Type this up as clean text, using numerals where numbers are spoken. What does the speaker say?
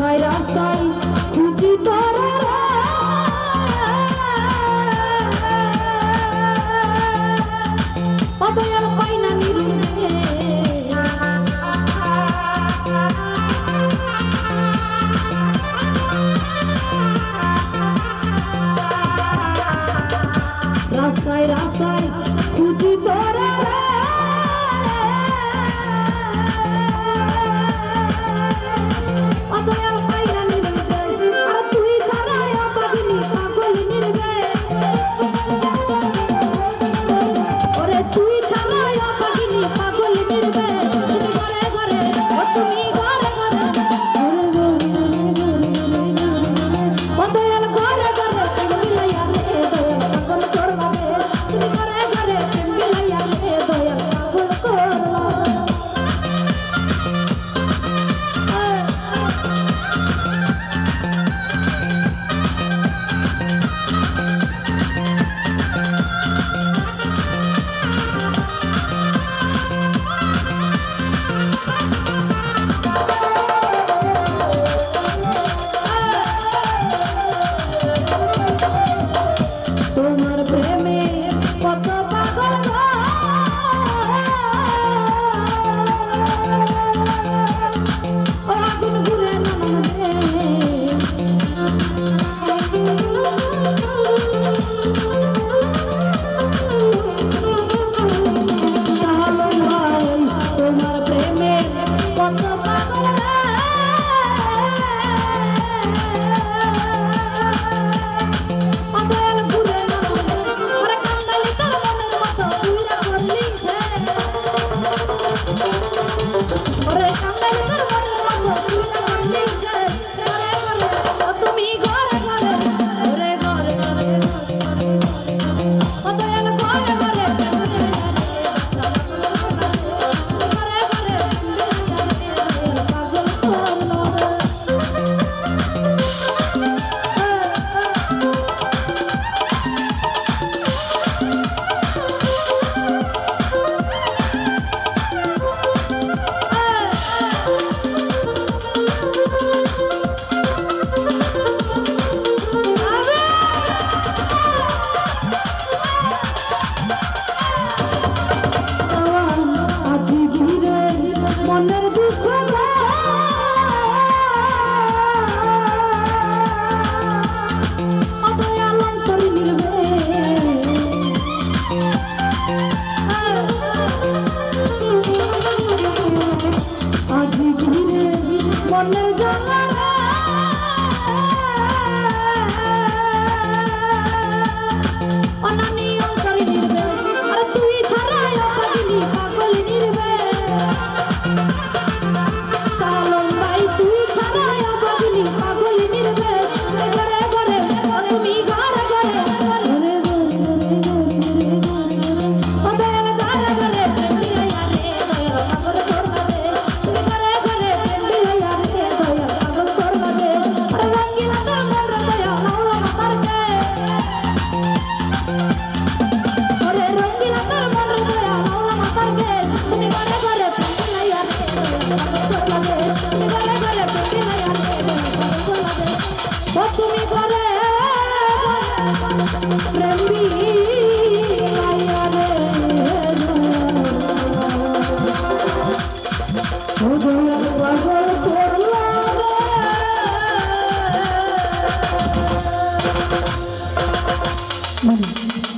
রাস্তায় রাস্তায় খুঁজি তোরা দয়াল পাই না নিরুকে রাস্তায় রাস্তায় খুঁজি তোরা দয়াল পাই না নিরুকে আর তুই ছাড়া পাগলি পাগল নিরবে ওরে তুই ছাড়া পাগলি পাগল নিরবে ঘরে ঘরে ও তুমি ঘরে ঘরে ও দয়াল ঘরে ঘরে মিলাইয়া রে দয়াল পাগল করবা রে তুমি ঘরে ঘরে মিলাইয়া রে দয়াল পাগল করবা তোমার প্রেমে কত পাগল আগুন ঘুরে নামে শালম ভাই তোমার প্রেমে কত পাগল দয়াল ঘুরে ওরে কান্দালি তোর মনের মতো তুইরা করলি ওরে কান্দালি তোর মনের মতো তুইরা করলি ঘরে ঘরে ও তুমি ঘরে ঘরে ওরে ঘরে ঘরে ও দয়াল ঘরে ঘরে ঘরে ঘরে পাগল করলো আজি ঘিরে মনের দুঃখ দয়াল অন্তর নির্বে আজি ঘিরে মনের জ্বালা অনানি অন্তর নির্বে আর তুই ছাড়া পাগলি পাগল নির্বে শালম ভাই তুই ছাড়া পাগলি পাগল নির্বে ঘরে ঘরে তুমি ঘরে ঘরে ঘরে ও দয়াল ঘরে ঘরে মিলাইয়া রে দয়াল পাগল করবা রে তুমি ঘরে ঘরে মিলাইয়া রে দয়াল পাগল করবা রে আর রঙ্গিলা তোর মন দয়াল মাওলা মাতারকে ওরে রঙ্গিলা তোর মন দয়াল মাওলা মাতারকে তুমি ঘরে ঘরে মিলাইয়া রে দয়াল পাগল করবা রে তুমি ঘরে ঘরে মিলাইয়া রে দয়াল পাগল করবা রে ও তুমি ঘরে প্রেম মিলাইয়া রে ও দয়াল পাগল করবা